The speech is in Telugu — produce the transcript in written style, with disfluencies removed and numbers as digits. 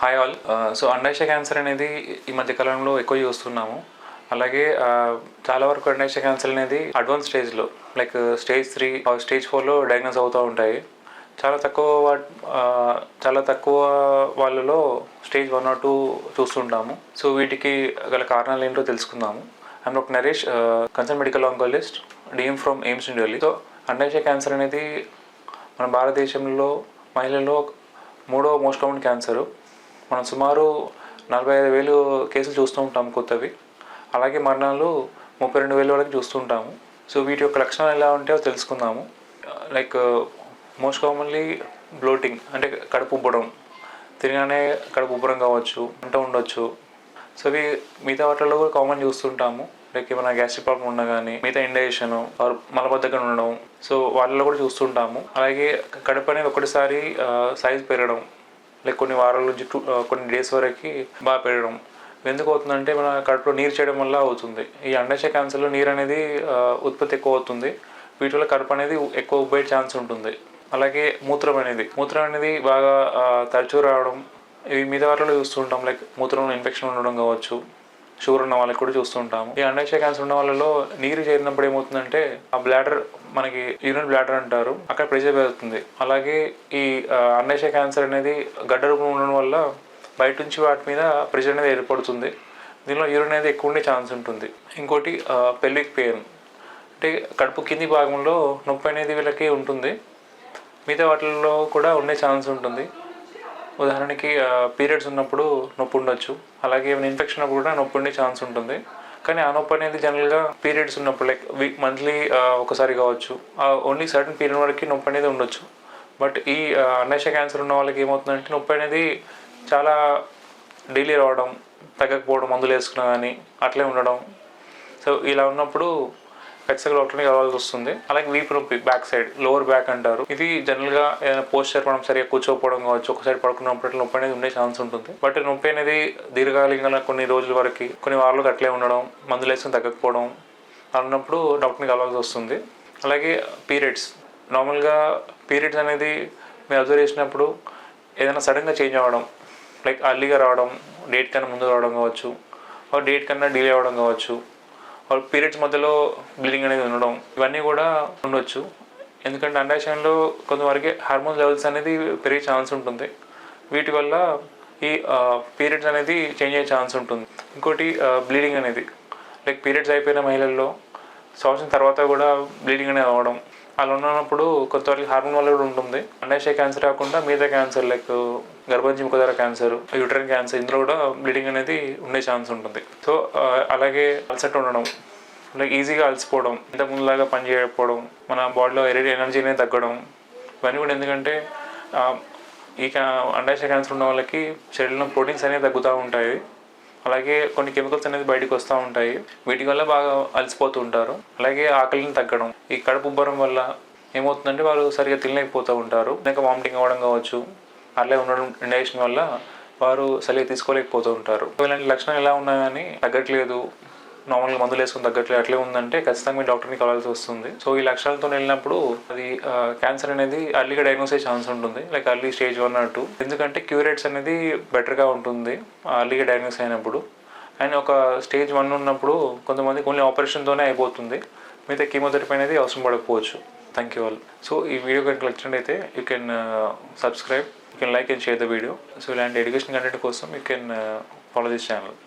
Hi all. సో అండాశయ క్యాన్సర్ అనేది ఈ మధ్య కాలంలో ఎక్కువ చూస్తున్నాము. అలాగే చాలా వరకు అండాశయ క్యాన్సర్ అనేది అడ్వాన్స్ స్టేజ్లో లైక్ స్టేజ్ 3 స్టేజ్ 4లో డయాగ్నోస్ అవుతూ ఉంటాయి. చాలా తక్కువ వాళ్ళలో స్టేజ్ 1 or 2 చూస్తుంటాము. సో వీటికి గల కారణాలు ఏంటో తెలుసుకుందాము. I'm doctor Naresh, consultant medical oncologist, DM from AIIMS new Delhi. So అండాశయ క్యాన్సర్ అనేది మన భారతదేశంలో మహిళల్లో 3వ మోస్ట్ కామన్ క్యాన్సరు. మనం సుమారు 45,000 కేసులు చూస్తూ ఉంటాము కొత్తవి. అలాగే మరణాలు 32,000 వరకు చూస్తూ ఉంటాము. సో వీటి యొక్క లక్షణాలు ఎలా ఉంటాయో తెలుసుకుందాము. లైక్ మోస్ట్ కామన్లీ బ్లోటింగ్, అంటే కడుపు ఉబ్బడం, తినగానే కడుపు ఉబ్బరం కావచ్చు, అంట ఉండొచ్చు. సో ఇవి మిగతా వాటిల్లో కూడా కామన్ చూస్తుంటాము. లైక్ ఏమైనా గ్యాస్ట్రిక్ ప్రాబ్లం ఉన్నా కానీ, మిగతా ఇండైజెషన్ ఆర్ మలబద్ధకం ఉండడం, సో వాళ్ళలో కూడా చూస్తుంటాము. అలాగే కడుపు అనేది ఒకటిసారి సైజ్ పెరగడం, లైక్ కొన్ని వారాల నుంచి కొన్ని డేస్ వరకు బాగా పెరగడం. ఎందుకు అవుతుందంటే మన కడుపులో నీరు చేయడం వల్ల అవుతుంది. ఈ అండాశయ క్యాన్సర్లో నీరు అనేది ఉత్పత్తి ఎక్కువ అవుతుంది. వీటి వల్ల కడుపు అనేది ఎక్కువ ఉబ్బే ఛాన్స్ ఉంటుంది. అలాగే మూత్రం అనేది బాగా తరచూ రావడం, ఇవి మీద వాటిలో చూస్తుంటాం. లైక్ మూత్రంలో ఇన్ఫెక్షన్ ఉండడం కావచ్చు, షుగర్ ఉన్న వాళ్ళకి కూడా చూస్తుంటాము. ఈ అండాశయ క్యాన్సర్ ఉన్న వాళ్ళలో నీరు చేరినప్పుడు ఏమవుతుందంటే ఆ బ్లాడర్, మనకి యూరిన్ బ్లాడర్ అంటారు, అక్కడ ప్రెషర్ పెరుగుతుంది. అలాగే ఈ అండాశయ క్యాన్సర్ అనేది గడ్డ రూపంలో ఉండడం వల్ల బయట నుంచి వాటి మీద ప్రెషర్ అనేది ఏర్పడుతుంది. దీనిలో యూరిన్ అనేది ఎక్కువ ఉండే ఛాన్స్ ఉంటుంది. ఇంకోటి పెల్విక్ పెయిన్, అంటే కడుపు కింది భాగంలో నొప్పి అనేది వీళ్ళకి ఉంటుంది. మిగతా వాటిల్లో కూడా ఉండే ఛాన్స్ ఉంటుంది. ఉదాహరణకి పీరియడ్స్ ఉన్నప్పుడు నొప్పి ఉండొచ్చు. అలాగే ఏమైనా ఇన్ఫెక్షన్ ఉన్నప్పుడు కూడా నొప్పి ఉండే ఛాన్స్ ఉంటుంది. కానీ ఆ నొప్పి అనేది జనరల్గా పీరియడ్స్ ఉన్నప్పుడు లైక్ మంత్లీ ఒకసారి కావచ్చు, ఓన్లీ సర్టన్ పీరియడ్ వరకు నొప్పి అనేది ఉండొచ్చు. బట్ ఈ అండాశయ క్యాన్సర్ ఉన్న వాళ్ళకి ఏమవుతుందంటే నొప్పి అనేది చాలా డైలీ రావడం, తగ్గకపోవడం, మందులు వేసుకున్నా కానీ అట్లే ఉండడం. సో ఇలా ఉన్నప్పుడు ఖచ్చితంగా డాక్టర్ని కలవాల్సి వస్తుంది. అలాగే వీపు నొప్పి, బ్యాక్ సైడ్, లోవర్ బ్యాక్ అంటారు. ఇది జనరల్గా ఏదైనా పోస్చర్ మనం సరిగా కూర్చోకపోవడం కావచ్చు, ఒకసారి పడుకున్నప్పుడు నొప్పి అనేది ఉండే ఛాన్స్ ఉంటుంది. బట్ నొప్పి అనేది దీర్ఘకాలికంగా కొన్ని రోజుల వరకు, కొన్ని వారాలకు అట్లే ఉండడం, మందులు వేసుకుని తగ్గకపోవడం అన్నప్పుడు డాక్టర్ని కలవాల్సి వస్తుంది. అలాగే పీరియడ్స్, నార్మల్గా పీరియడ్స్ అనేది మీరు అబ్జర్వ్ చేసినప్పుడు ఏదైనా సడన్గా చేంజ్ అవ్వడం, లైక్ అర్లీగా రావడం, డేట్ కన్నా ముందు రావడం కావచ్చు, డేట్ కన్నా డిలే అవ్వడం కావచ్చు, పీరియడ్స్ మధ్యలో బ్లీడింగ్ అనేది ఉండడం, ఇవన్నీ కూడా ఉండొచ్చు. ఎందుకంటే అండాశయంలో కొంతవరకు హార్మోన్ లెవెల్స్ అనేది పెరిగే ఛాన్స్ ఉంటుంది. వీటి వల్ల ఈ పీరియడ్స్ అనేది చేంజ్ అయ్యే ఛాన్స్ ఉంటుంది. ఇంకోటి బ్లీడింగ్ అనేది, లైక్ పీరియడ్స్ అయిపోయిన మహిళల్లో సంవత్సరం తర్వాత కూడా బ్లీడింగ్ అనేది అవ్వడం, అలా ఉన్నప్పుడు కొంతవరకు హార్మోన్ వల్ల కూడా ఉంటుంది. అండాశయ క్యాన్సర్ కాకుండా మిగతా క్యాన్సర్ లైక్ గర్భాశయ ముఖద్వార క్యాన్సర్, యూట్రైన్ క్యాన్సర్, ఇందులో కూడా బ్లీడింగ్ అనేది ఉండే ఛాన్స్ ఉంటుంది. సో అలాగే అలసట ఉండడం, లైక్ ఈజీగా అలసిపోవడం, ఇంత ముందులాగా పని చేయకపోవడం, మన బాడీలో ఎనర్జీ అనేది తగ్గడం, ఇవన్నీ కూడా ఎందుకంటే ఈ అండాశయ క్యాన్సర్ ఉన్న వాళ్ళకి శరీరంలో ప్రోటీన్స్ అనేవి తగ్గుతూ ఉంటాయి. అలాగే కొన్ని కెమికల్స్ అనేది బయటకు వస్తూ ఉంటాయి. వీటి వల్ల బాగా అలసిపోతూ ఉంటారు. అలాగే ఆకలిని తగ్గడం, ఈ కడుపు ఉబ్బరం వల్ల ఏమవుతుందంటే వాళ్ళు సరిగ్గా తినలేకపోతూ ఉంటారు. ఇంకా వామిటింగ్ అవ్వడం కావచ్చు, అట్లే ఉండడం, ఇండైజెషన్ వల్ల వారు సరిగ్గా తీసుకోలేకపోతూ ఉంటారు. ఇలాంటి లక్షణాలు ఎలా ఉన్నా కానీ తగ్గట్లేదు, నార్మల్గా మందులు వేసుకుని తగ్గట్లేదు, అట్లే ఉందంటే ఖచ్చితంగా మీ డాక్టర్ని కలవాల్సి వస్తుంది. సో ఈ లక్షణాలతో వెళ్ళినప్పుడు అది క్యాన్సర్ అనేది అర్లీగా డయాగ్నోస్ అయ్యే ఛాన్స్ ఉంటుంది, లైక్ అర్లీ స్టేజ్ 1 or 2. ఎందుకంటే క్యూర్ రేట్స్ అనేది బెటర్గా ఉంటుంది అర్లీగా డయాగ్నోస్ అయినప్పుడు. అండ్ ఒక స్టేజ్ 1 ఉన్నప్పుడు కొంతమందికి ఓన్లీ ఆపరేషన్తోనే అయిపోతుంది, మిగతా కీమోథెరపీ అనేది అవసరం పడకపోవచ్చు. Thank you all. సో ఈ వీడియో కనుక నచ్చినట్టయితే you can subscribe, you can like and share the video. So ఇలాంటి ఎడ్యుకేషన్ కంటెంట్ కోసం you can follow this channel.